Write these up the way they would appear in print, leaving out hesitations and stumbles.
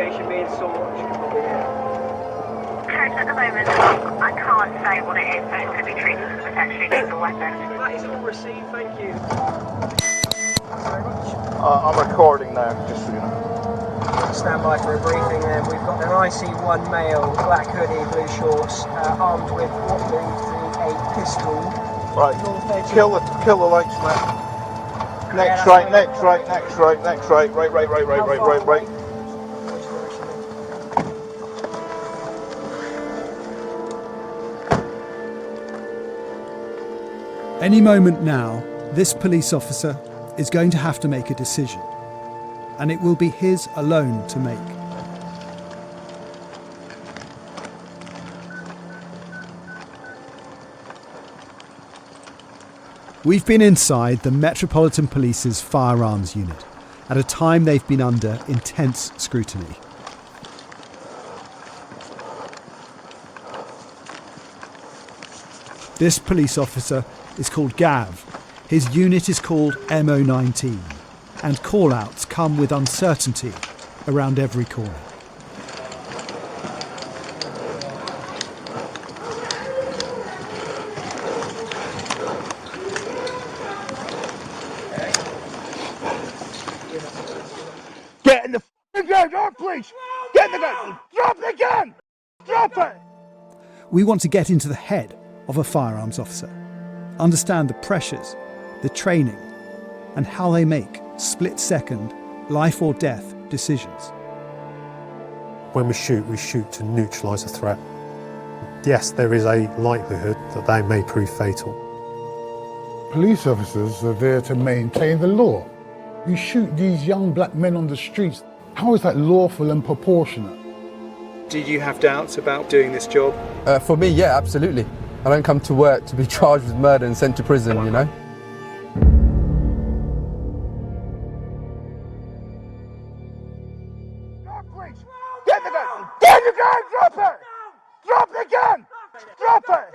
investigation being sought? Chris, at the moment, I can't say what it is, but it could be treated as a potentially lethal weapon. That is all received, thank you. Very much. I'm recording now, just so you know. Stand by for a briefing then. We've got an IC1 male, black hoodie, blue shorts, armed with what believes to be a pistol. Right, kill the lights now. Next right, right, right. Any moment now, this police officer is going to have to make a decision, and it will be his alone to make. We've been inside the Metropolitan Police's Firearms unit at a time they've been under intense scrutiny. This police officer is called Gav. His unit is called MO19, and call-outs come with uncertainty around every corner. Get in the f***ing gun, please! Get in the gun! Drop the gun! Drop it! We want to get into the head of a firearms officer, understand the pressures, the training, and how they make split-second, life or death decisions. When we shoot to neutralise a threat. Yes, there is a likelihood that they may prove fatal. Police officers are there to maintain the law. You shoot these young black men on the streets. How is that lawful and proportionate? Did you have doubts about doing this job? For me, yeah, absolutely. I don't come to work to be charged with murder and sent to prison, you know? Get the gun! Get the gun! Drop it! Drop the gun! Drop it!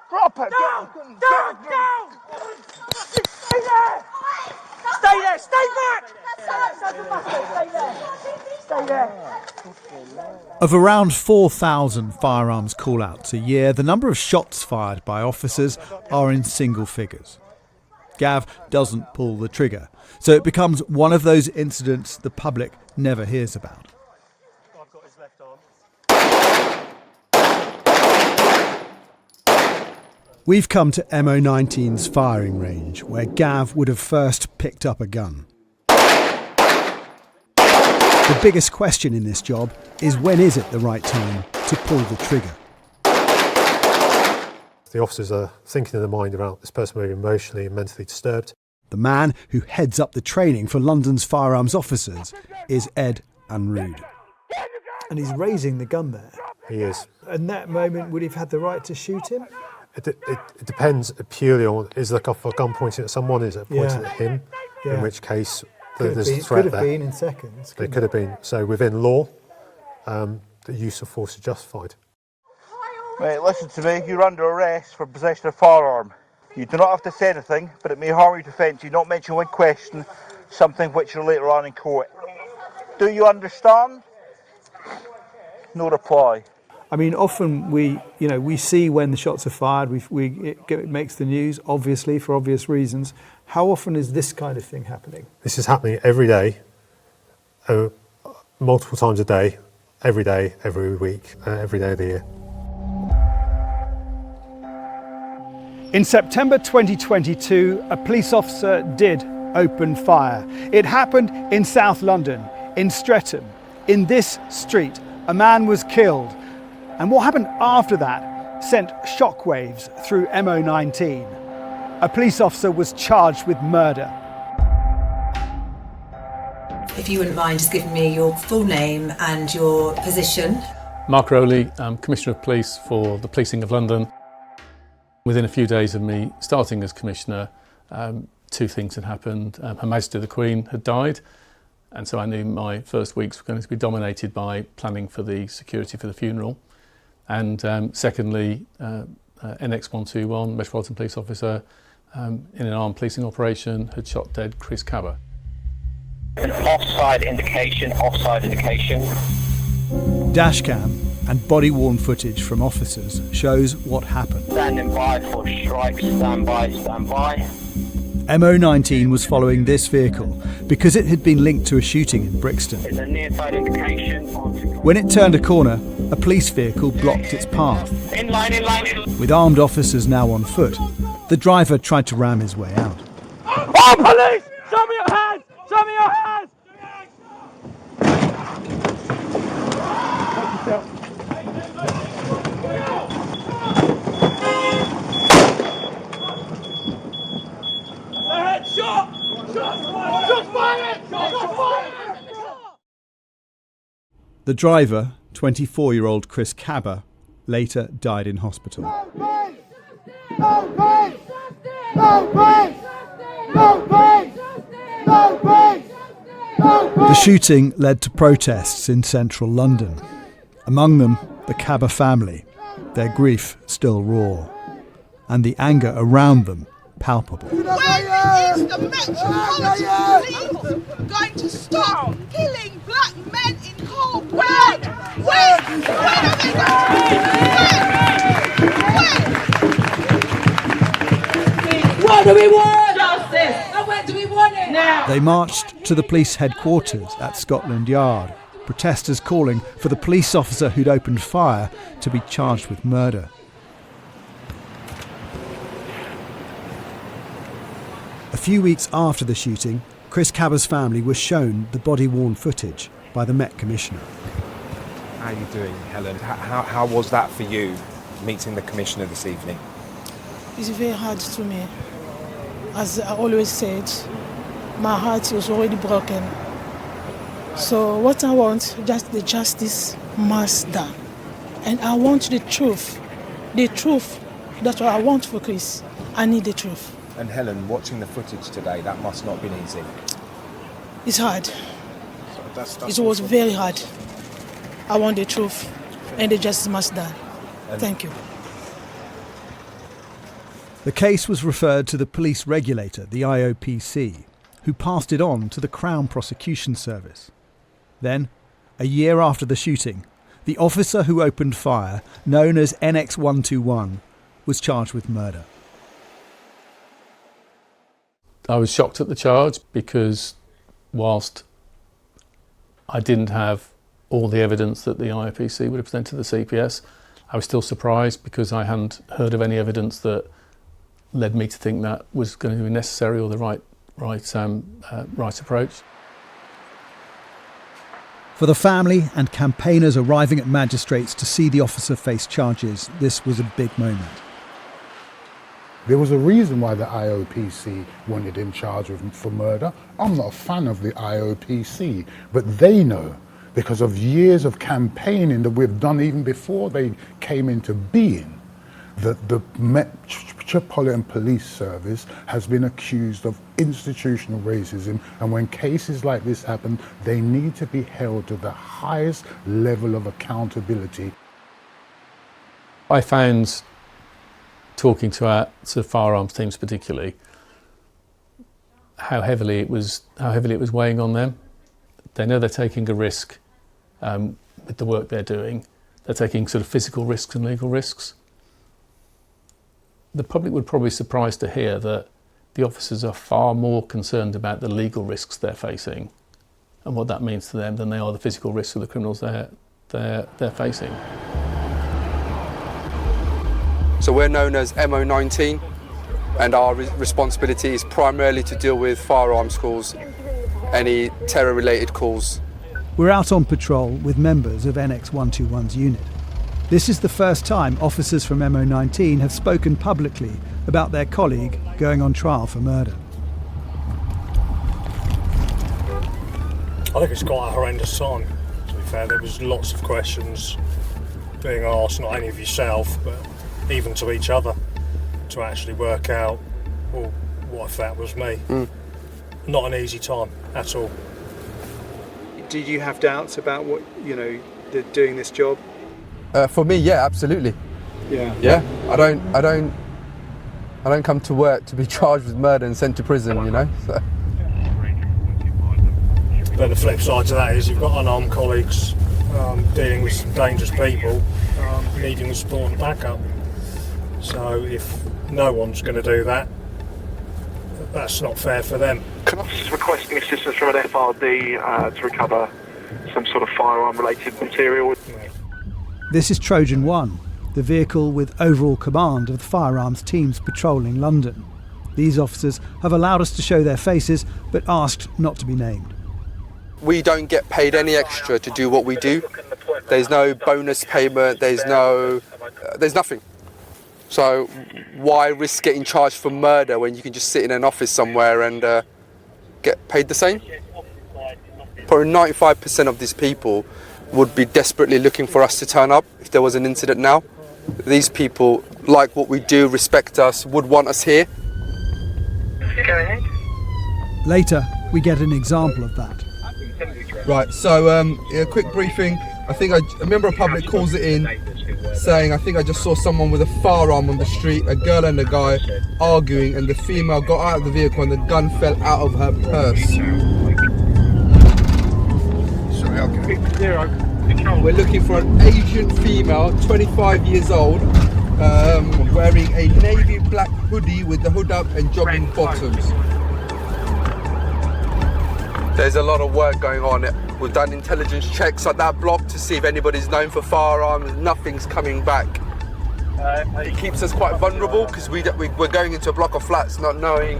Drop it! Stay there! Stay there! Stay back! Stay there! Of around 4,000 firearms call-outs a year, the number of shots fired by officers are in single figures. Gav doesn't pull the trigger, so it becomes one of those incidents the public never hears about. I've got his left arm. We've come to MO19's firing range, where Gav would have first picked up a gun. The biggest question in this job is, when is it the right time to pull the trigger? The officers are thinking in their mind about this person being emotionally and mentally disturbed. The man who heads up the training for London's firearms officers is Ed Unrude. And he's raising the gun there. He is. In that moment, would he have had the right to shoot him? It depends purely on, is the gun pointing at someone, is it pointing at him? Yeah. In which case there's a threat could have there. been in seconds. It could have been. So within law, the use of force is justified. Mate, listen to me. You're under arrest for possession of a firearm. You do not have to say anything, but it may harm your defence. You not mention one question, something which you'll later on in court. Do you understand? No reply. I mean, often we see when the shots are fired. It makes the news, obviously, for obvious reasons. How often is this kind of thing happening? This is happening every day, multiple times a day, every week, every day of the year. In September 2022, a police officer did open fire. It happened in South London, in Streatham. In this street, a man was killed. And what happened after that sent shockwaves through MO19. A police officer was charged with murder. If you wouldn't mind just giving me your full name and your position. Mark Rowley, I'm Commissioner of Police for the Policing of London. Within a few days of me starting as Commissioner, two things had happened. Her Majesty the Queen had died, and so I knew my first weeks were going to be dominated by planning for the security for the funeral. And secondly, NX121, Metropolitan Police officer, in an armed policing operation, had shot dead Chris Kaba. An offside indication. Dashcam and body-worn footage from officers shows what happened. Standing by for strike, stand by. MO19 was following this vehicle because it had been linked to a shooting in Brixton. It's a near side indication. When it turned a corner, a police vehicle blocked its path. In line. With armed officers now on foot, the driver tried to ram his way out. Oh, police! Show me your hands! Show me your hands! The driver, 24-year-old Chris Kaba, later died in hospital. The shooting led to protests in central London. Among them, the Kaba family, their grief still raw, and the anger around them palpable. When is the Metropolitan Police going to stop killing black men in cold blood? When are they going to do it? What do we want? Justice. And when do we want it? Now. They marched to the police headquarters at Scotland Yard, protesters calling for the police officer who'd opened fire to be charged with murder. A few weeks after the shooting, Chris Kaba's family was shown the body-worn footage by the Met Commissioner. How are you doing, Helen? How was that for you, meeting the Commissioner this evening? It's very hard to me. As I always said, my heart was already broken. So what I want, just the justice must done. And I want the truth. The truth, that's what I want for Chris. I need the truth. And Helen, watching the footage today, that must not have been easy. It's hard. So it was very hard. I want the truth and the justice must done. Thank you. The case was referred to the police regulator, the IOPC, who passed it on to the Crown Prosecution Service. Then, a year after the shooting, the officer who opened fire, known as NX121, was charged with murder. I was shocked at the charge because whilst I didn't have all the evidence that the IOPC would have presented to the CPS, I was still surprised because I hadn't heard of any evidence that led me to think that was going to be necessary or the right approach. For the family and campaigners arriving at magistrates to see the officer face charges, this was a big moment. There was a reason why the IOPC wanted him charged for murder. I'm not a fan of the IOPC, but they know, because of years of campaigning that we've done even before they came into being, that the Metropolitan Police Service has been accused of institutional racism, and when cases like this happen, they need to be held to the highest level of accountability. I found, talking to our firearms teams particularly, how heavily it was weighing on them. They know they're taking a risk with the work they're doing. They're taking sort of physical risks and legal risks. The public would probably be surprised to hear that the officers are far more concerned about the legal risks they're facing and what that means to them than they are the physical risks of the criminals they're facing. So we're known as MO19, and our responsibility is primarily to deal with firearms calls, any terror-related calls. We're out on patrol with members of NX121's unit. This is the first time officers from MO19 have spoken publicly about their colleague going on trial for murder. I think it's quite a horrendous time, to be fair. There was lots of questions being asked, not only of yourself, but even to each other, to actually work out, well, what if that was me? Not an easy time at all. Did you have doubts about what, doing this job? For me, yeah, absolutely. Yeah. I don't come to work to be charged with murder and sent to prison, So. But the flip side to that is you've got unarmed colleagues dealing with some dangerous people, needing the support and backup. So if no one's going to do that, that's not fair for them. Can officers requesting assistance from an FRD to recover some sort of firearm-related material? This is Trojan 1, the vehicle with overall command of the firearms teams patrolling London. These officers have allowed us to show their faces, but asked not to be named. We don't get paid any extra to do what we do. There's no bonus payment, there's nothing. So why risk getting charged for murder when you can just sit in an office somewhere and get paid the same? Probably 95% of these people would be desperately looking for us to turn up if there was an incident now. These people like what we do, respect us, would want us here. Go ahead. Later, we get an example of that. Right, so a quick briefing. I remember a public calls it in saying, I think I just saw someone with a firearm on the street, a girl and a guy arguing, and the female got out of the vehicle and the gun fell out of her purse. Sorry, okay. We're looking for an Asian female, 25 years old, wearing a navy black hoodie with the hood up and jogging bottoms. There's a lot of work going on. We've done intelligence checks at that block to see if anybody's known for firearms. Nothing's coming back. It keeps us quite vulnerable because we're going into a block of flats not knowing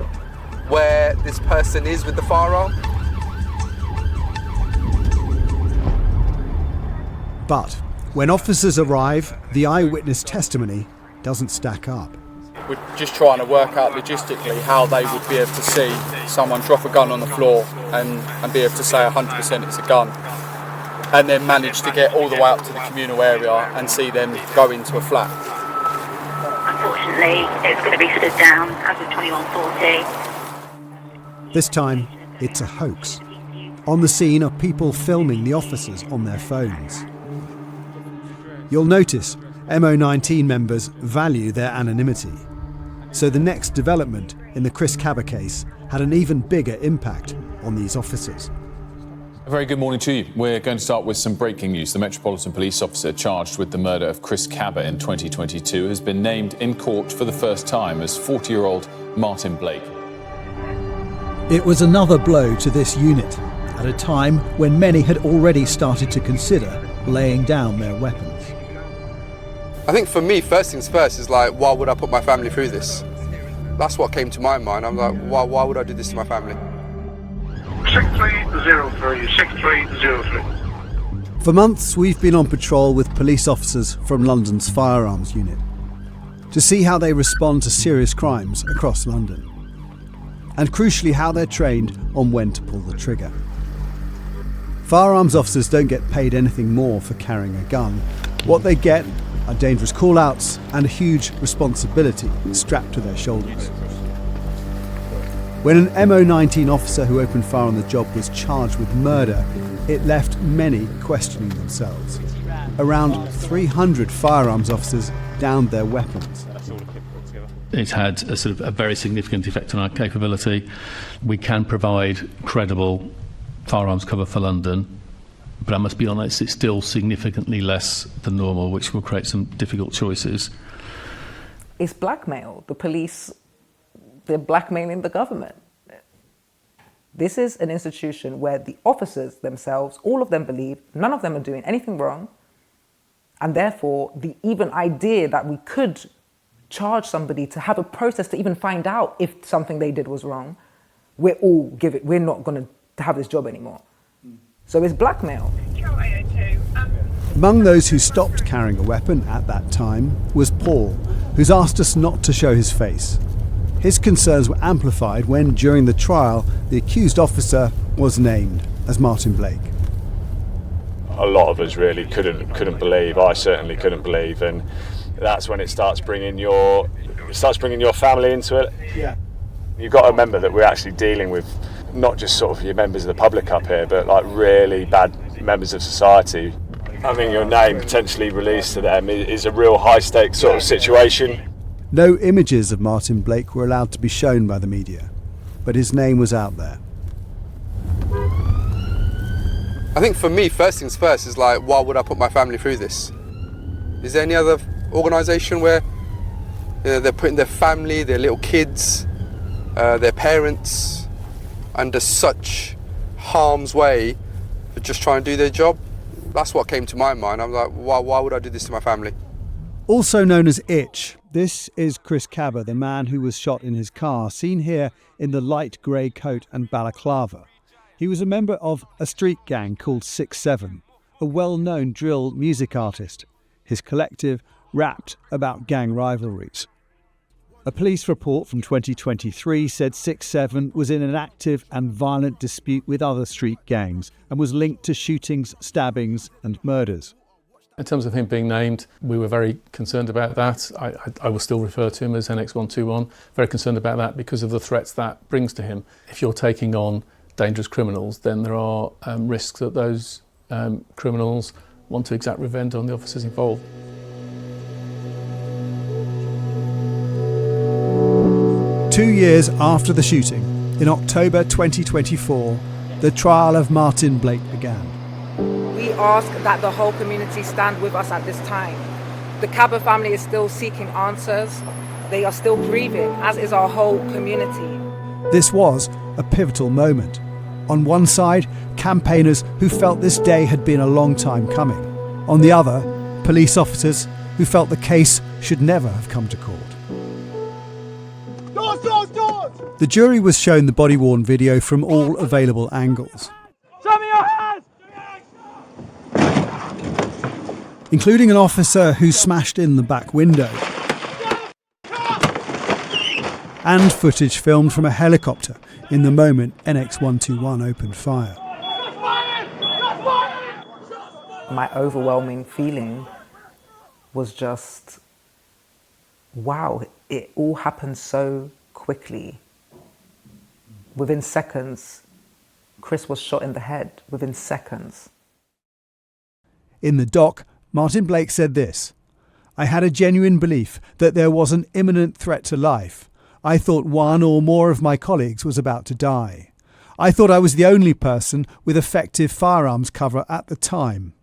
where this person is with the firearm. But when officers arrive, the eyewitness testimony doesn't stack up. We're just trying to work out logistically how they would be able to see someone drop a gun on the floor and be able to say 100% it's a gun, and then manage to get all the way up to the communal area and see them go into a flat. Unfortunately, it's going to be stood down as of 21:40. This time, it's a hoax. On the scene are people filming the officers on their phones. You'll notice MO19 members value their anonymity. So the next development in the Chris Kaba case had an even bigger impact on these officers. A very good morning to you. We're going to start with some breaking news. The Metropolitan Police officer charged with the murder of Chris Kaba in 2022 has been named in court for the first time as 40-year-old Martin Blake. It was another blow to this unit at a time when many had already started to consider laying down their weapons. I think for me, first things first is like, why would I put my family through this? That's what came to my mind. I'm like, why would I do this to my family? 6303. For months, we've been on patrol with police officers from London's Firearms unit to see how they respond to serious crimes across London, and crucially how they're trained on when to pull the trigger. Firearms officers don't get paid anything more for carrying a gun. What they get are dangerous call-outs and a huge responsibility strapped to their shoulders. When an MO19 officer who opened fire on the job was charged with murder, it left many questioning themselves. Around 300 firearms officers downed their weapons. It's had a sort of a very significant effect on our capability. We can provide credible firearms cover for London, but I must be honest, it's still significantly less than normal, which will create some difficult choices. It's blackmail. The police, they're blackmailing the government. This is an institution where the officers themselves, all of them believe none of them are doing anything wrong, and therefore the even idea that we could charge somebody to have a process to even find out if something they did was wrong, we're not going to have this job anymore. So it's blackmail. Among those who stopped carrying a weapon at that time was Paul, who's asked us not to show his face. His concerns were amplified when, during the trial, the accused officer was named as Martin Blake. A lot of us really couldn't believe. I certainly couldn't believe, and that's when it starts bringing your family into it. Yeah. You've got to remember that we're actually dealing with not just sort of your members of the public up here, but like really bad members of society. Having your name potentially released to them is a real high stakes sort of situation. No images of Martin Blake were allowed to be shown by the media, but his name was out there. I think for me, first things first is like, why would I put my family through this? Is there any other organisation where they're putting their family, their little kids, their parents under such harm's way for just trying to do their job? That's what came to my mind. I'm like, why would I do this to my family? Also known as Itch, this is Chris Kaba, the man who was shot in his car, seen here in the light grey coat and balaclava. He was a member of a street gang called 6-7, a well-known drill music artist. His collective rapped about gang rivalries. A police report from 2023 said 6-7 was in an active and violent dispute with other street gangs and was linked to shootings, stabbings and murders. In terms of him being named, we were very concerned about that. I will still refer to him as NX121, very concerned about that because of the threats that brings to him. If you're taking on dangerous criminals, then there are risks that those criminals want to exact revenge on the officers involved. Two years after the shooting, in October 2024, the trial of Martin Blake began. We ask that the whole community stand with us at this time. The Kaba family is still seeking answers. They are still grieving, as is our whole community. This was a pivotal moment. On one side, campaigners who felt this day had been a long time coming. On the other, police officers who felt the case should never have come to court. Doors, doors, doors! The jury was shown the body-worn video from all available angles, Show me your hands! including an officer who smashed in the back window, and footage filmed from a helicopter in the moment NX121 opened fire. My overwhelming feeling was just, wow, it all happened so quickly. Within seconds, Chris was shot in the head, within seconds. In the doc, Martin Blake said this: "I had a genuine belief that there was an imminent threat to life. I thought one or more of my colleagues was about to die. I thought I was the only person with effective firearms cover at the time.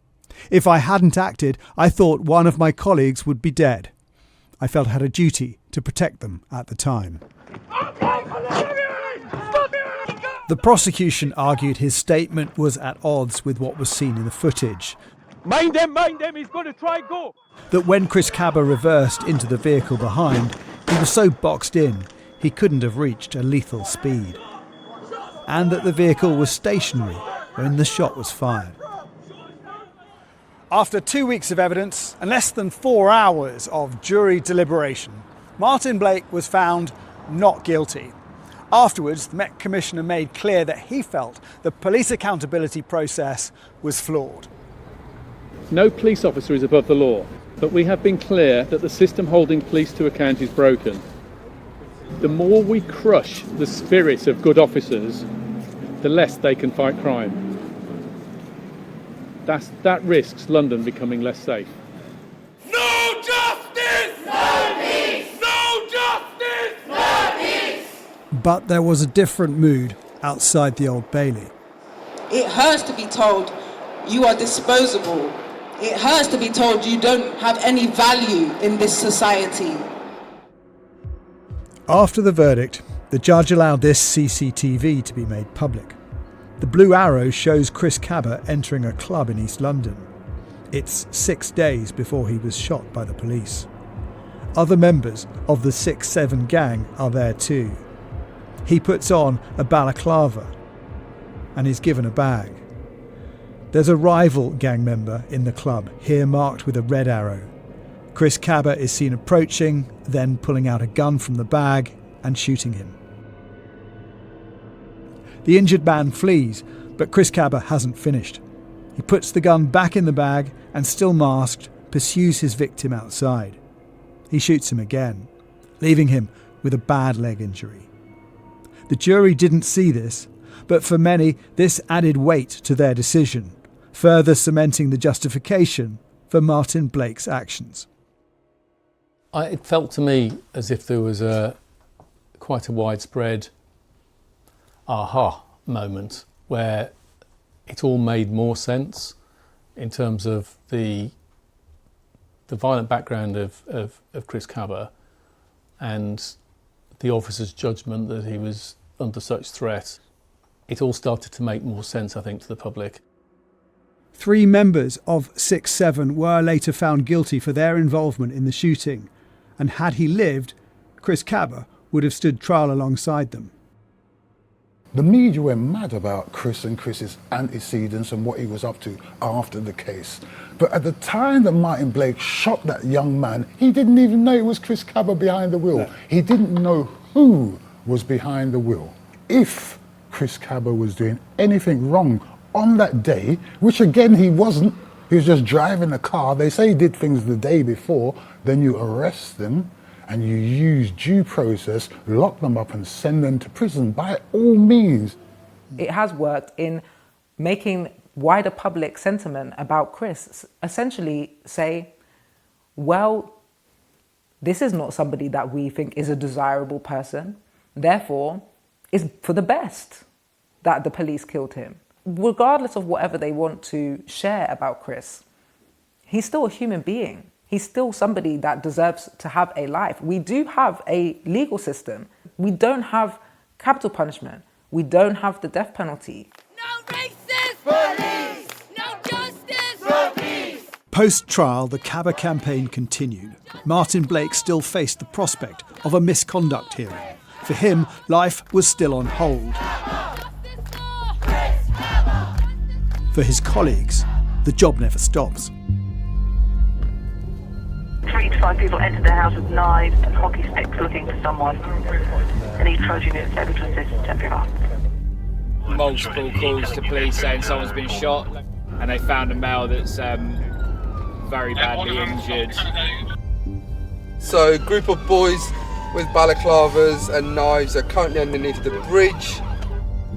If I hadn't acted, I thought one of my colleagues would be dead. I felt I had a duty to protect them at the time." The prosecution argued his statement was at odds with what was seen in the footage. Mind them, he's going to try and go. That when Chris Kaba reversed into the vehicle behind, he was so boxed in he couldn't have reached a lethal speed. And that the vehicle was stationary when the shot was fired. After 2 weeks of evidence and less than 4 hours of jury deliberation, Martin Blake was found not guilty. Afterwards, the Met Commissioner made clear that he felt the police accountability process was flawed. No police officer is above the law, but we have been clear that the system holding police to account is broken. The more we crush the spirit of good officers, the less they can fight crime. That risks London becoming less safe. No justice! No peace! No justice! No peace! But there was a different mood outside the Old Bailey. It hurts to be told you are disposable. It hurts to be told you don't have any value in this society. After the verdict, the judge allowed this CCTV to be made public. The blue arrow shows Chris Kaba entering a club in East London. It's 6 days before he was shot by the police. Other members of the 6-7 gang are there too. He puts on a balaclava and is given a bag. There's a rival gang member in the club, here marked with a red arrow. Chris Kaba is seen approaching, then pulling out a gun from the bag and shooting him. The injured man flees, but Chris Kaba hasn't finished. He puts the gun back in the bag and, still masked, pursues his victim outside. He shoots him again, leaving him with a bad leg injury. The jury didn't see this, but for many this added weight to their decision, further cementing the justification for Martin Blake's actions. It felt to me as if there was quite a widespread aha moment where it all made more sense in terms of the violent background of Chris Kaba and the officer's judgment that he was under such threat. It all started to make more sense, I think, to the public. 3 members of 6-7 were later found guilty for their involvement in the shooting, and had he lived, Chris Kaba would have stood trial alongside them. The media went mad about Chris and Chris's antecedents and what he was up to after the case. But at the time that Martin Blake shot that young man, he didn't even know it was Chris Kaba behind the wheel. No. He didn't know who was behind the wheel. If Chris Kaba was doing anything wrong on that day, which again he wasn't, he was just driving a car, they say he did things the day before, then you arrest them and you use due process, lock them up and send them to prison by all means. It has worked in making wider public sentiment about Chris essentially say, well, this is not somebody that we think is a desirable person, therefore it's for the best that the police killed him. Regardless of whatever they want to share about Chris, he's still a human being. He's still somebody that deserves to have a life. We do have a legal system. We don't have capital punishment. We don't have the death penalty. No racist police! No justice for peace! Post-trial, the Kaba campaign continued. Martin Blake still faced the prospect of a misconduct hearing. For him, life was still on hold. For his colleagues, the job never stops. 3 to 5 people entered their house with knives and hockey sticks looking for someone. And each Trojan unit is able to assist etc. Multiple calls to police saying someone's been shot, and they found a male that's very badly injured. So a group of boys with balaclavas and knives are currently underneath the bridge.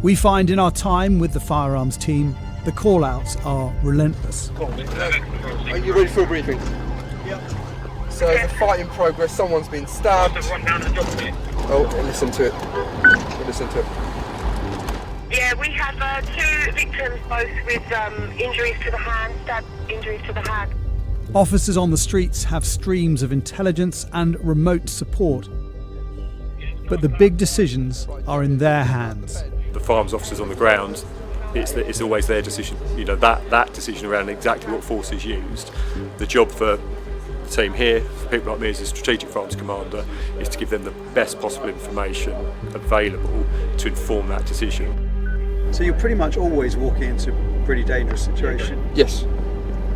We find in our time with the firearms team, the call-outs are relentless. Are you ready for a briefing? Yep. So there's a fight in progress, someone's been stabbed. Oh, listen to it. Listen to it. Yeah, we have 2 victims, both with injuries to the hand, stab injuries to the hand. Officers on the streets have streams of intelligence and remote support. But the big decisions are in their hands. The firearms officers on the ground, it's always their decision. You know, that decision around exactly what force is used. The job for the team here, for people like me as a strategic firearms commander, is to give them the best possible information available to inform that decision. So you're pretty much always walking into a pretty dangerous situation? Yes.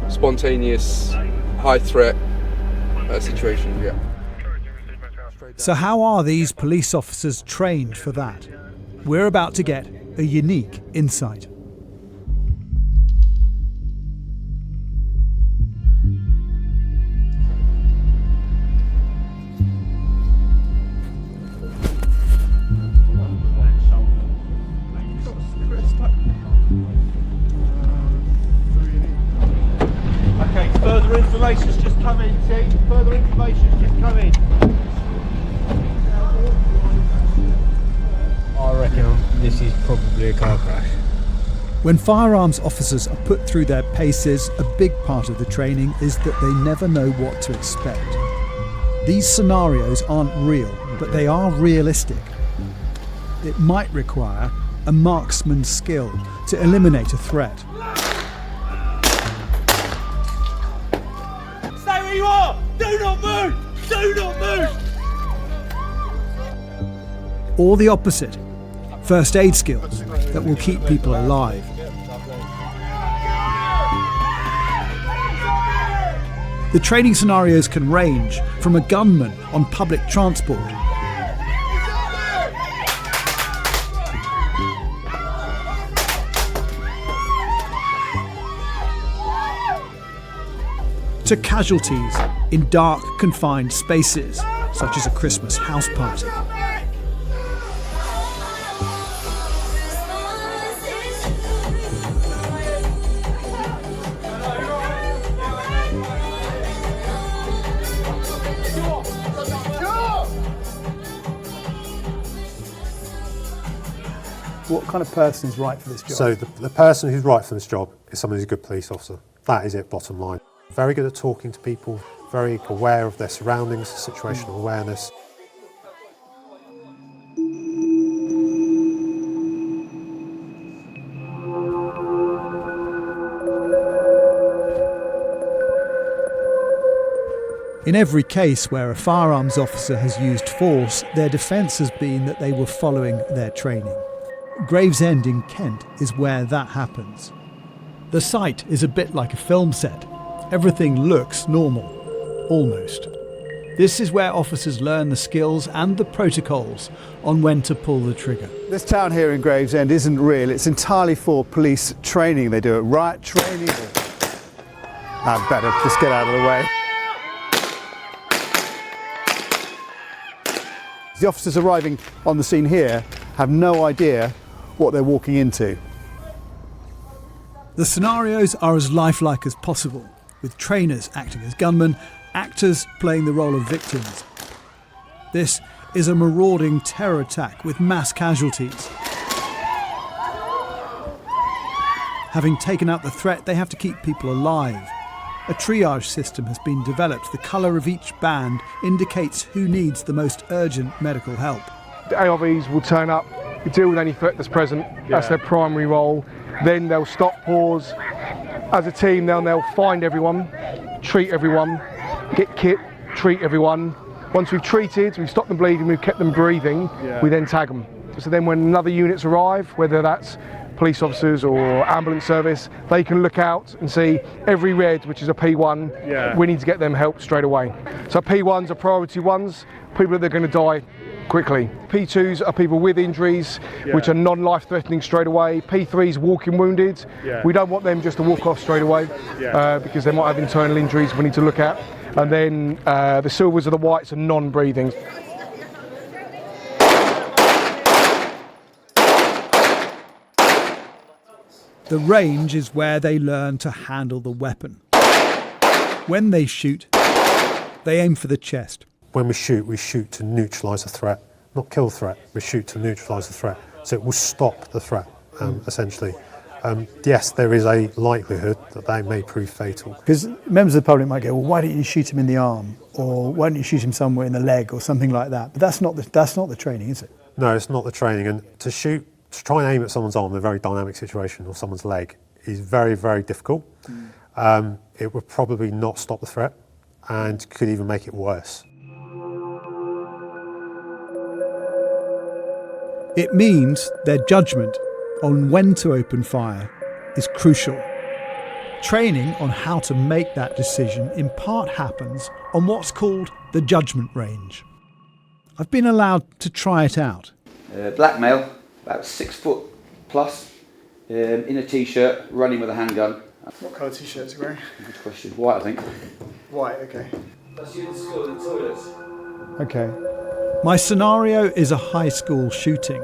Spontaneous, high threat situation, yeah. So how are these police officers trained for that? We're about to get a unique insight. Okay, further information's just come in, team. Further information's just come in. I reckon this is probably a car crash. When firearms officers are put through their paces, a big part of the training is that they never know what to expect. These scenarios aren't real, but they are realistic. It might require a marksman's skill to eliminate a threat. Stay where you are! Do not move! Do not move! Or the opposite, first aid skills that will keep people alive. The training scenarios can range from a gunman on public transport to casualties in dark, confined spaces, such as a Christmas house party. What kind of person is right for this job? So the person who's right for this job is someone who's a good police officer. That is it, bottom line. Very good at talking to people, very aware of their surroundings, situational awareness. In every case where a firearms officer has used force, their defence has been that they were following their training. Gravesend in Kent is where that happens. The site is a bit like a film set. Everything looks normal, almost. This is where officers learn the skills and the protocols on when to pull the trigger. This town here in Gravesend isn't real, it's entirely for police training. They do it riot training. I'd better just get out of the way. The officers arriving on the scene here have no idea what they're walking into. The scenarios are as lifelike as possible, with trainers acting as gunmen, actors playing the role of victims. This is a marauding terror attack with mass casualties. Having taken out the threat, they have to keep people alive. A triage system has been developed. The colour of each band indicates who needs the most urgent medical help. The ARVs will turn up, deal with any threat that's present. That's their primary role. Then they'll stop, pause. As a team, they'll find everyone, treat everyone, get kit, treat everyone. Once we've treated, we've stopped them bleeding, we've kept them breathing, we then tag them. So then when another units arrive, whether that's police officers or ambulance service, they can look out and see every red, which is a P1, we need to get them help straight away. So P1s are priority ones, people that are going to die quickly. P2s are people with injuries, which are non-life threatening straight away. P3s walking wounded. We don't want them just to walk off straight away because they might have internal injuries we need to look at. And then the silvers are the whites and non-breathing. The range is where they learn to handle the weapon. When they shoot, they aim for the chest. When we shoot to neutralise a threat, not kill the threat. We shoot to neutralise the threat, so it will stop the threat, essentially. Yes, there is a likelihood that they may prove fatal. Because members of the public might go, well, why don't you shoot him in the arm? Or why don't you shoot him somewhere in the leg or something like that? But that's not the training, is it? No, it's not the training. And to try and aim at someone's arm in a very dynamic situation or someone's leg is very, very difficult. It would probably not stop the threat and could even make it worse. It means their judgment on when to open fire is crucial. Training on how to make that decision in part happens on what's called the judgment range. I've been allowed to try it out. Black male, about 6 foot plus, in a t-shirt, running with a handgun. What colour t-shirt is he wearing? Good question. White, I think. White, okay. That's you in school, in the toilets. Okay. My scenario is a high school shooting.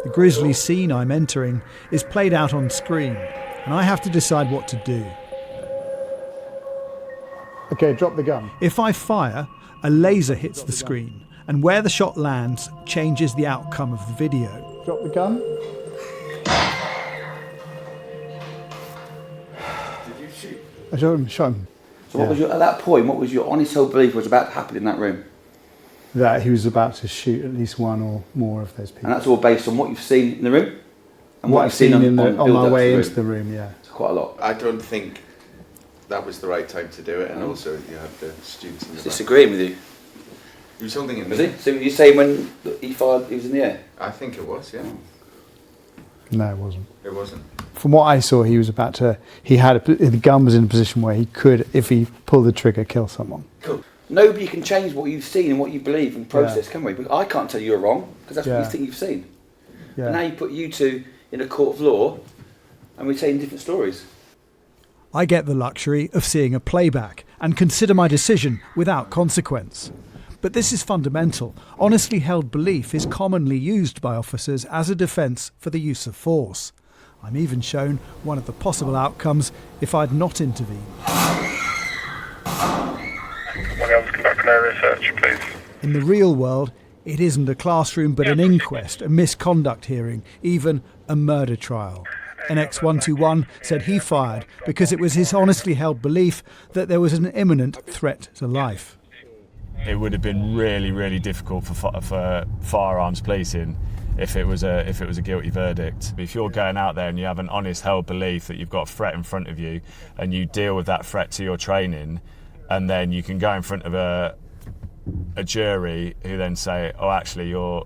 The grisly scene I'm entering is played out on screen, and I have to decide what to do. Okay, drop the gun. If I fire, a laser hits the screen, and where the shot lands changes the outcome of the video. Drop the gun. Did you shoot? I shot him. So what was at that point, what was your honest whole belief was about to happen in that room? That he was about to shoot at least one or more of those people. And that's all based on what you've seen in the room? And what I've seen on my way into the room, yeah. It's quite a lot. I don't think that was the right time to do it, and also you have the students in the back. Disagreeing with you. He was holding it. Was he? So you're saying when he fired, he was in the air? I think it was, yeah. No, it wasn't. It wasn't. From what I saw, he was about to. The gun was in a position where he could, if he pulled the trigger, kill someone. Cool. Nobody can change what you've seen and what you believe and process, can we? But I can't tell you you're wrong because that's what you think you've seen. Yeah. But now you put you two in a court of law, and we're telling different stories. I get the luxury of seeing a playback and consider my decision without consequence. But this is fundamental. Honestly held belief is commonly used by officers as a defence for the use of force. I'm even shown one of the possible outcomes if I'd not intervened. Conduct an area search, please. In the real world, It isn't a classroom, but an inquest, a misconduct hearing, even a murder trial. NX121 said he fired because it was his honestly held belief that there was an imminent threat to life. It would have been really, really difficult for firearms policing if it was a guilty verdict. If you're going out there and you have an honest held belief that you've got a threat in front of you and you deal with that threat to your training, and then you can go in front of a jury who then say, oh, actually your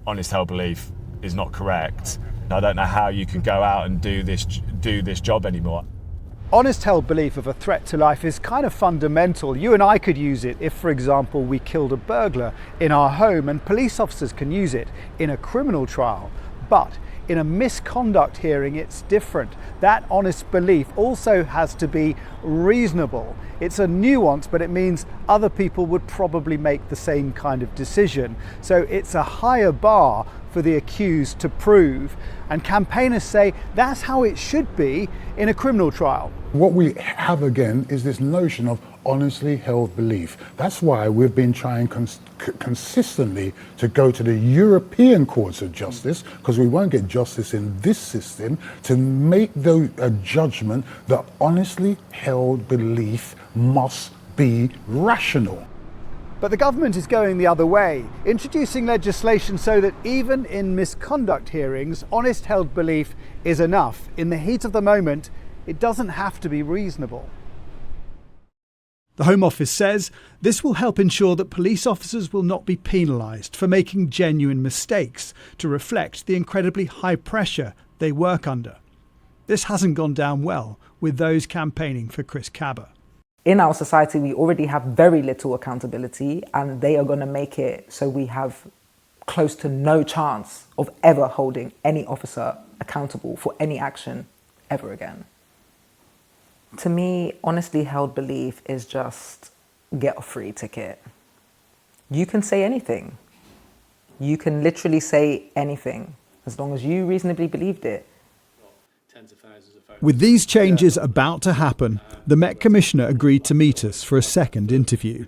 honest held belief is not correct. I don't know how you can go out and do this job anymore. Honest held belief of a threat to life is kind of fundamental. You and I could use it if, for example, we killed a burglar in our home, and police officers can use it in a criminal trial. But in a misconduct hearing, it's different. That honest belief also has to be reasonable. It's a nuance, but it means other people would probably make the same kind of decision. So it's a higher bar for the accused to prove, and campaigners say that's how it should be in a criminal trial. What we have again is this notion of honestly held belief. That's why we've been trying consistently to go to the European courts of justice, because we won't get justice in this system, to make a judgment that honestly held belief must be rational. But the government is going the other way, introducing legislation so that even in misconduct hearings, honest held belief is enough. In the heat of the moment, it doesn't have to be reasonable. The Home Office says this will help ensure that police officers will not be penalised for making genuine mistakes to reflect the incredibly high pressure they work under. This hasn't gone down well with those campaigning for Chris Kaba. In our society, we already have very little accountability, and they are going to make it so we have close to no chance of ever holding any officer accountable for any action ever again. To me, honestly held belief is just get a free ticket. You can say anything. You can literally say anything as long as you reasonably believed it. With these changes about to happen, the Met Commissioner agreed to meet us for a second interview.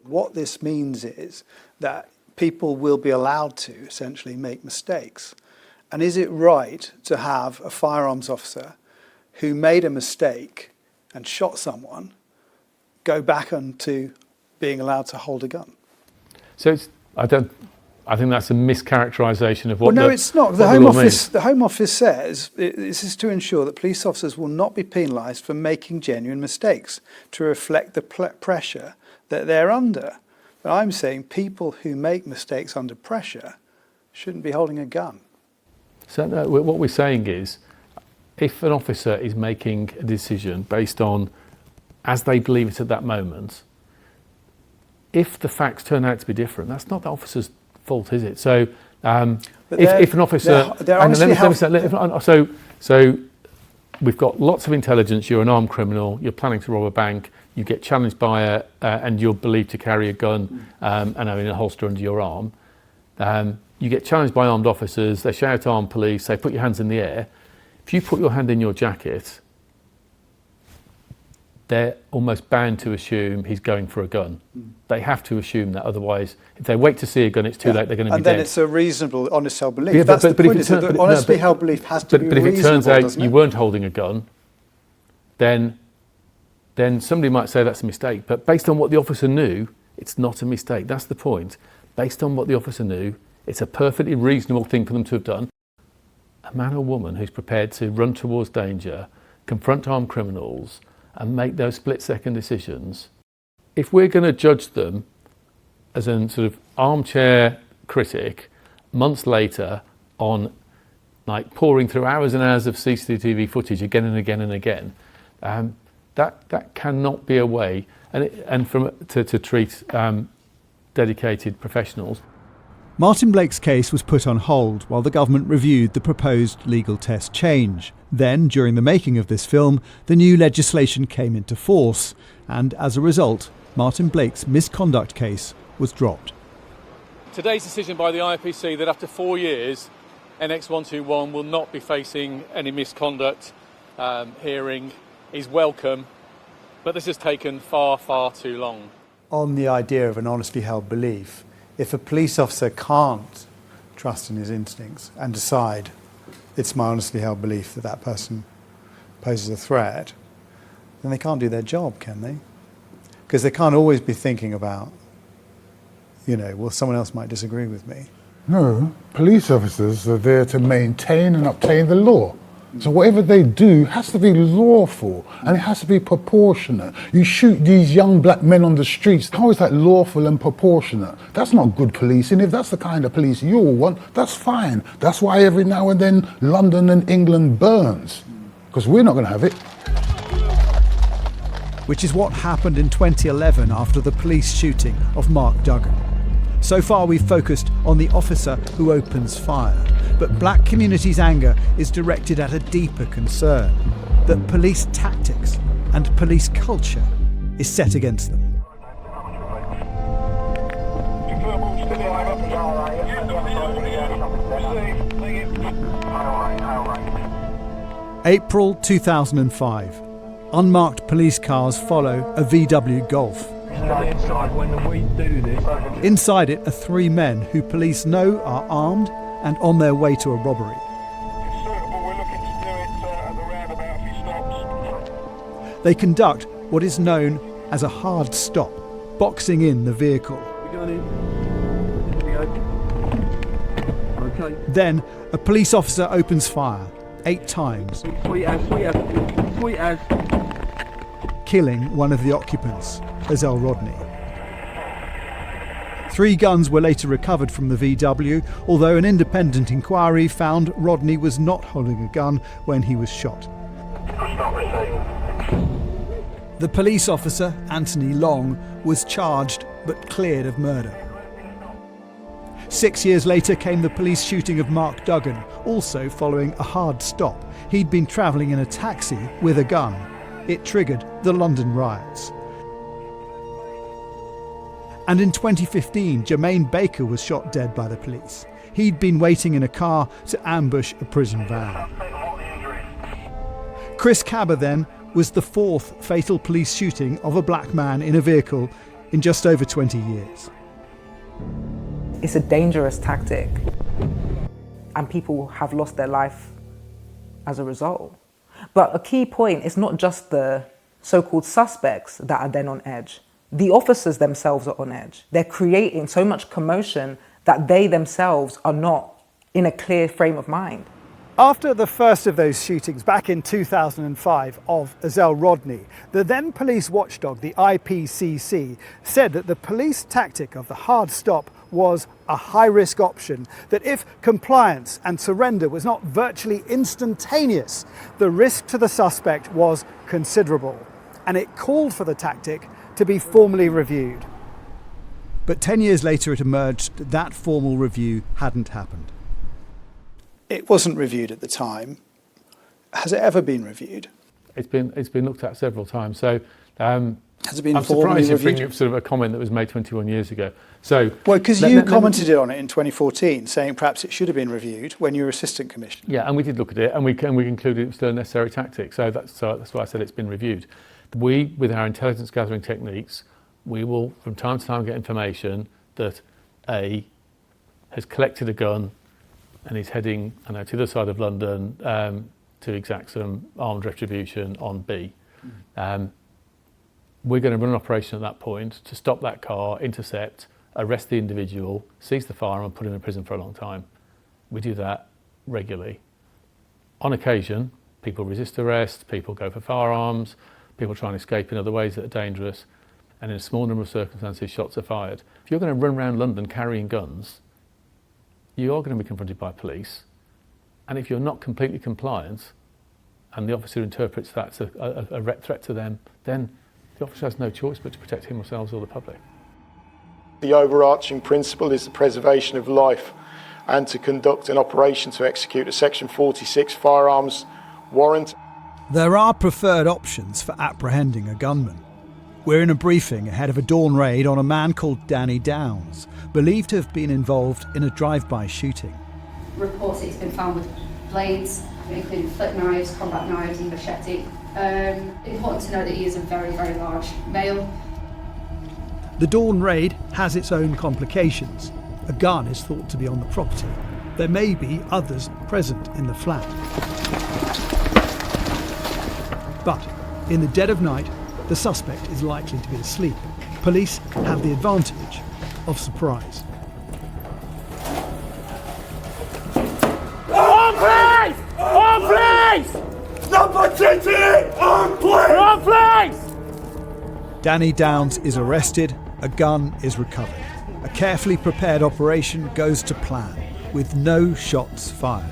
What this means is that people will be allowed to essentially make mistakes. And is it right to have a firearms officer who made a mistake and shot someone go back onto being allowed to hold a gun? So I think that's a mischaracterisation of what. Well, no, it's not. The Home Office. Means. The Home Office says this is to ensure that police officers will not be penalised for making genuine mistakes to reflect the pressure that they're under. But I'm saying people who make mistakes under pressure shouldn't be holding a gun. So no, what we're saying is, if an officer is making a decision based on as they believe it at that moment, if the facts turn out to be different, that's not the officer's fault, is it? So if an officer, so we've got lots of intelligence. You're an armed criminal. You're planning to rob a bank. You get challenged by and you're believed to carry a gun and having a holster under your arm. You get challenged by armed officers. They shout armed police. They put your hands in the air. If you put your hand in your jacket, they're almost bound to assume he's going for a gun. They have to assume that, otherwise, if they wait to see a gun, it's too late, they're going to be dead. And then it's a reasonable, honest held belief. Yeah, that's the point, is that honestly held belief has to be reasonable, But if it turns out you weren't holding a gun, then somebody might say that's a mistake. But based on what the officer knew, it's not a mistake. That's the point. Based on what the officer knew, it's a perfectly reasonable thing for them to have done. A man or woman who's prepared to run towards danger, confront armed criminals, and make those split-second decisions. If we're going to judge them as a sort of armchair critic, months later, on like pouring through hours and hours of CCTV footage again and again and again, that cannot be a way to treat dedicated professionals. Martin Blake's case was put on hold while the government reviewed the proposed legal test change. Then, during the making of this film, the new legislation came into force, and as a result, Martin Blake's misconduct case was dropped. Today's decision by the IPC that after 4 years, NX121 will not be facing any misconduct hearing is welcome, but this has taken far, far too long. On the idea of an honestly held belief, if a police officer can't trust in his instincts and decide it's my honestly held belief that that person poses a threat, then they can't do their job, can they? Because they can't always be thinking about, well, someone else might disagree with me. No, police officers are there to maintain and obtain the law. So whatever they do has to be lawful and it has to be proportionate. You shoot these young black men on the streets, how is that lawful and proportionate? That's not good policing. If that's the kind of police you all want, that's fine. That's why every now and then London and England burns, because we're not going to have it. Which is what happened in 2011 after the police shooting of Mark Duggan. So far we've focused on the officer who opens fire, but black community's anger is directed at a deeper concern, that police tactics and police culture is set against them. April 2005. Unmarked police cars follow a VW Golf. Inside it are three men who police know are armed and on their way to a robbery. They conduct what is known as a hard stop, boxing in the vehicle. Then a police officer opens fire 8 times, killing one of the occupants, Azelle Rodney. 3 guns were later recovered from the VW, although an independent inquiry found Rodney was not holding a gun when he was shot. The police officer, Anthony Long, was charged but cleared of murder. 6 years later came the police shooting of Mark Duggan, also following a hard stop. He'd been travelling in a taxi with a gun. It triggered the London riots. And in 2015, Jermaine Baker was shot dead by the police. He'd been waiting in a car to ambush a prison van. Chris Kaba then was the 4th fatal police shooting of a black man in a vehicle in just over 20 years. It's a dangerous tactic, and people have lost their life as a result. But a key point is not just the so-called suspects that are then on edge. The officers themselves are on edge. They're creating so much commotion that they themselves are not in a clear frame of mind. After the first of those shootings back in 2005 of Azelle Rodney, the then police watchdog, the IPCC, said that the police tactic of the hard stop was a high-risk option, that if compliance and surrender was not virtually instantaneous, the risk to the suspect was considerable, and it called for the tactic to be formally reviewed. But 10 years later it emerged that that formal review hadn't happened. It wasn't reviewed at the time. Has it ever been reviewed? It's been looked at several times. So has it been I'm formally surprised you're reviewed? bringing up sort of a comment that was made 21 years ago. So well, because you commented on it in 2014, saying perhaps it should have been reviewed when you were assistant commissioner. Yeah, and we did look at it, and we concluded it was still a necessary tactic. So that's why I said it's been reviewed. We, with our intelligence gathering techniques, we will from time to time get information that A has collected a gun and is heading to the other side of London to exact some armed retribution on B. We're going to run an operation at that point to stop that car, intercept, arrest the individual, seize the firearm and put him in prison for a long time. We do that regularly. On occasion, people resist arrest, people go for firearms, people try and escape in other ways that are dangerous, and in a small number of circumstances, shots are fired. If you're going to run around London carrying guns, you are going to be confronted by police, and if you're not completely compliant and the officer interprets that as a threat to them, then the officer has no choice but to protect him, themselves, or the public. The overarching principle is the preservation of life and to conduct an operation to execute a Section 46 firearms warrant. There are preferred options for apprehending a gunman. We're in a briefing ahead of a dawn raid on a man called Danny Downs, believed to have been involved in a drive-by shooting. Reports he's been found with blades, including flip knives, combat knives and machete. Important to know that he is a very, very large male. The dawn raid has its own complications. A gun is thought to be on the property. There may be others present in the flat. But in the dead of night, the suspect is likely to be asleep. Police have the advantage of surprise. On place! On place! Number 20! On place! On place! Danny Downs is arrested, a gun is recovered. A carefully prepared operation goes to plan, with no shots fired.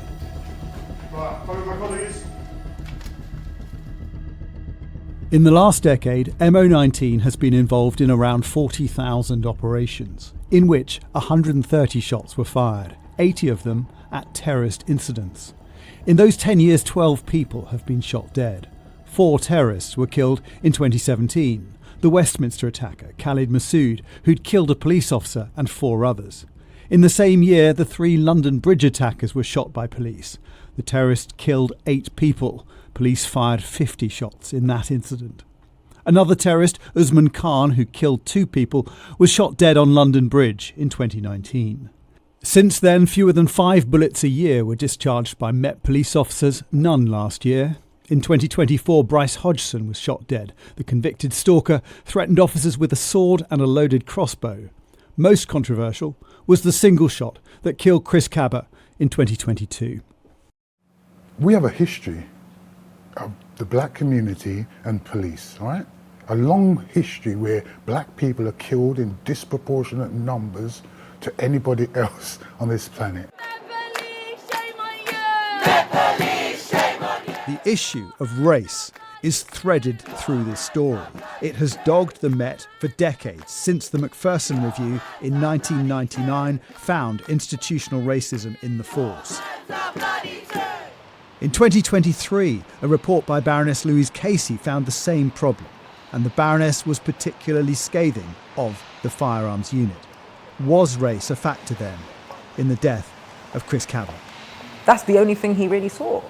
In the last decade, MO19 has been involved in around 40,000 operations, in which 130 shots were fired, 80 of them at terrorist incidents. In those 10 years, 12 people have been shot dead. 4 terrorists were killed in 2017. The Westminster attacker, Khalid Massoud, who'd killed a police officer, and 4 others. In the same year, the 3 London Bridge attackers were shot by police. The terrorists killed 8 people. Police fired 50 shots in that incident. Another terrorist, Usman Khan, who killed 2 people, was shot dead on London Bridge in 2019. Since then, fewer than 5 bullets a year were discharged by Met police officers, none last year. In 2024, Bryce Hodgson was shot dead. The convicted stalker threatened officers with a sword and a loaded crossbow. Most controversial was the single shot that killed Chris Kaba in 2022. We have a history of the black community and police, right? A long history where black people are killed in disproportionate numbers to anybody else on this planet. The issue of race is threaded through this story. It has dogged the Met for decades, since the Macpherson Review in 1999 found institutional racism in the force. In 2023, a report by Baroness Louise Casey found the same problem, and the Baroness was particularly scathing of the Firearms unit. Was race a factor then in the death of Chris Kaba? That's the only thing he really saw.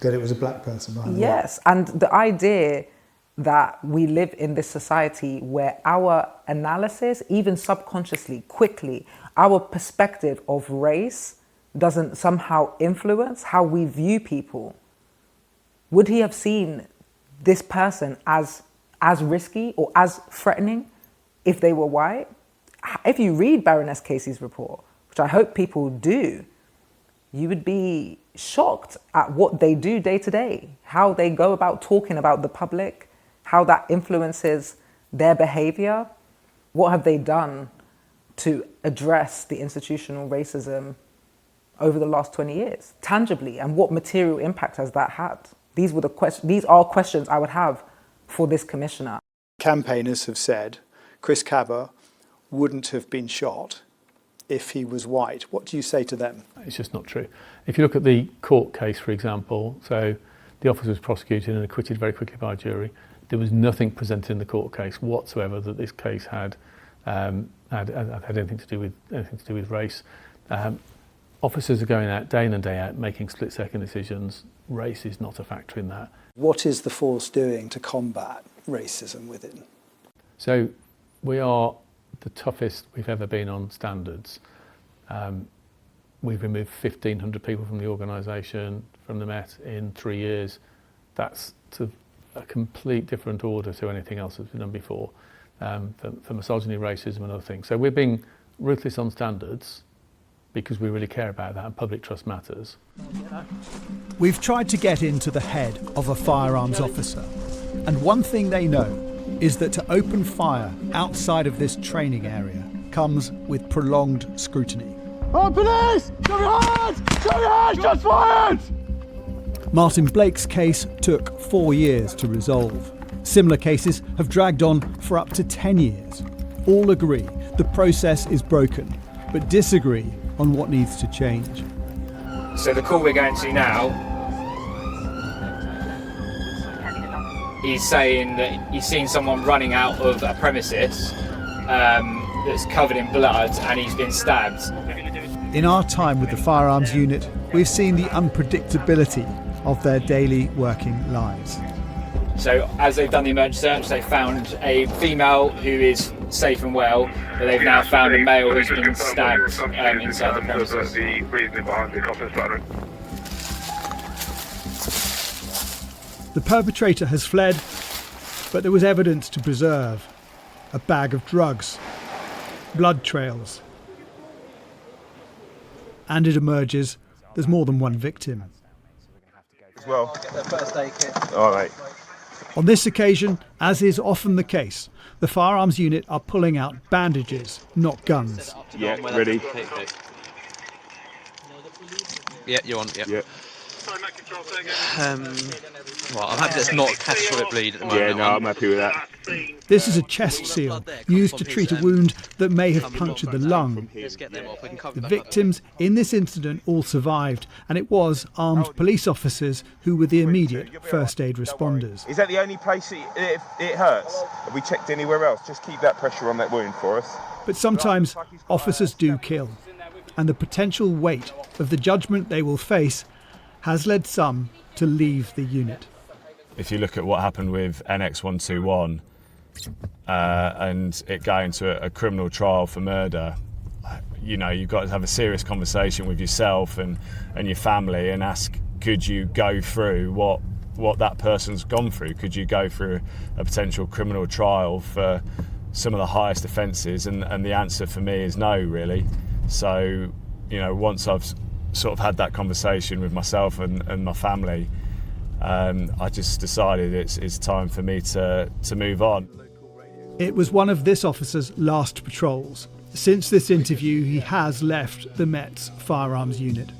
That it was a black person behind the wall. Yes, and the idea that we live in this society where our analysis, even subconsciously, quickly, our perspective of race doesn't somehow influence how we view people. Would he have seen this person as risky or as threatening if they were white? If you read Baroness Casey's report, which I hope people do, you would be shocked at what they do day to day, how they go about talking about the public, how that influences their behavior. What have they done to address the institutional racism over the last 20 years, tangibly, and what material impact has that had? These are questions I would have for this commissioner. Campaigners have said Chris Kaba wouldn't have been shot if he was white. What do you say to them? It's just not true. If you look at the court case, for example, so the officer was prosecuted and acquitted very quickly by a jury. There was nothing presented in the court case whatsoever that this case had anything to do with race. Officers are going out day in and day out making split-second decisions. Race is not a factor in that. What is the force doing to combat racism within? So we are the toughest we've ever been on standards. We've removed 1,500 people from the organisation, from the Met, in 3 years. That's to a complete different order to anything else that's been done before, for misogyny, racism and other things. So we're being ruthless on standards because we really care about that and public trust matters. We've tried to get into the head of a firearms officer, and one thing they know is that to open fire outside of this training area comes with prolonged scrutiny. On police! Show your hands! Show your hands! Shots fired! Martin Blake's case took 4 years to resolve. Similar cases have dragged on for up to 10 years. All agree the process is broken, but disagree on what needs to change. So the call we're going to now is saying that he's seen someone running out of a premises that's covered in blood and he's been stabbed. In our time with the Firearms unit, we've seen the unpredictability of their daily working lives. So as they've done the emergency search, they found a female who is safe and well, but they've now found a male who's been stabbed inside the premises. The perpetrator has fled, but there was evidence to preserve. A bag of drugs, blood trails. And it emerges there's more than one victim. Well, get the first aid kit. All right. On this occasion, as is often the case, the firearms unit are pulling out bandages, not guns. Yeah, ready. Yeah, you're on. Yeah. Well, I'm happy that's not catastrophic bleed at the moment. Yeah, no, I'm happy with that. This is a chest seal used to treat a wound that may have punctured the lung. The victims in this incident all survived, and it was armed police officers who were the immediate first aid responders. Is that the only place it hurts? Have we checked anywhere else? Just keep that pressure on that wound for us. But sometimes officers do kill, and the potential weight of the judgment they will face has led some to leave the unit. If you look at what happened with NX121 and it going to a criminal trial for murder, you know, you've got to have a serious conversation with yourself and your family and ask, could you go through what that person's gone through? Could you go through a potential criminal trial for some of the highest offences? And the answer for me is no, really. So, you know, once I've sort of had that conversation with myself and my family, I just decided it's time for me to move on. It was one of this officer's last patrols. Since this interview, he has left the Met's firearms unit.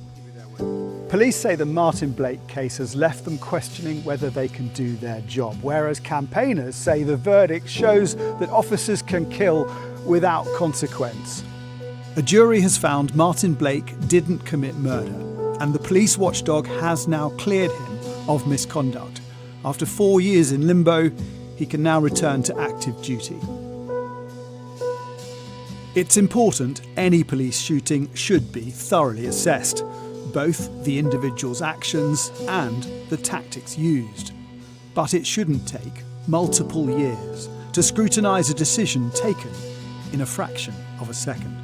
Police say the Martin Blake case has left them questioning whether they can do their job, whereas campaigners say the verdict shows that officers can kill without consequence. A jury has found Martin Blake didn't commit murder, and the police watchdog has now cleared him of misconduct. After 4 years in limbo, he can now return to active duty. It's important any police shooting should be thoroughly assessed, both the individual's actions and the tactics used. But it shouldn't take multiple years to scrutinise a decision taken in a fraction of a second.